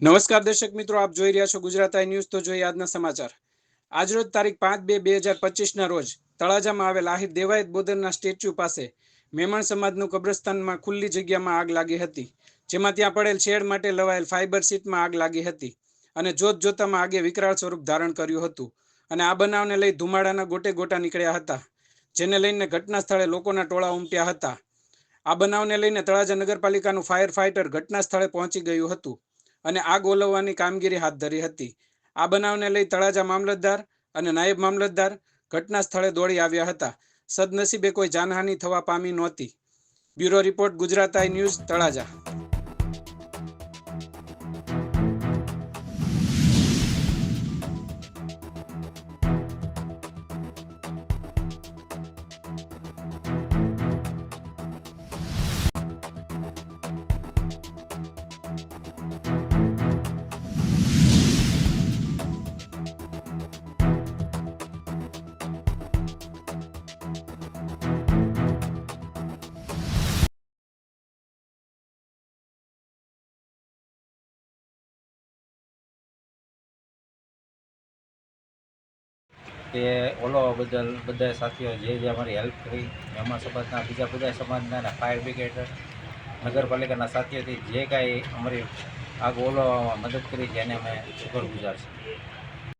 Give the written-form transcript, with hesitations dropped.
નમસ્કાર દર્શક મિત્રો, આપ જોઈ રહ્યા છો ગુજરાત આઈ ન્યૂઝ. તો જોઈએ આજના સમાચાર. આજરોજ તારીખ 5/2/2025 રોજ તળાજામાં આવેલ આહિર દેવાયત બોદરના સ્ટેચ્યુ પાસે મેમણ સમાજનું કબ્રસ્તાનમાં ખુલ્લી જગ્યામાં આગ લાગી હતી, જેમાં ત્યાં પડેલ શેડ માટે લવાયેલ ફાઇબર શીટમાં આગ લાગી હતી અને જોત જોતામાં આગે વિકરાળ સ્વરૂપ ધારણ કર્યું હતું અને આ બનાવને લઈ ધુમાડાના ગોટે ગોટા નીકળ્યા હતા, જેને લઈને ઘટના સ્થળે લોકોના ટોળા ઉમટ્યા હતા. આ બનાવને લઈને તળાજા નગરપાલિકાનું ફાયર ફાઇટર ઘટના સ્થળે પહોંચી ગયું હતું અને આગ ઓલવવાની કામગીરી હાથ ધરી હતી. આ બનાવને લઈ તળાજા મામલતદાર અને નાયબ મામલતદાર ઘટના સ્થળે દોડી આવ્યા હતા. સદનસીબે કોઈ જાનહાનિ થવા પામી નહોતી. બ્યુરો રિપોર્ટ, ગુજરાત આઈ ન્યૂઝ, તળાજા. તે ઓલો બદલ બધા સાથીઓ જે અમારી હેલ્પ કરી, મહેમાન સમાજના બીજા બધા સમાજના અને ફાયર બ્રિગેડ નગરપાલિકાના સાથીઓથી જે કાંઈ અમારી આગ ઓલવવામાં મદદ કરી છે એને અમે શુક્રગુજાર છીએ.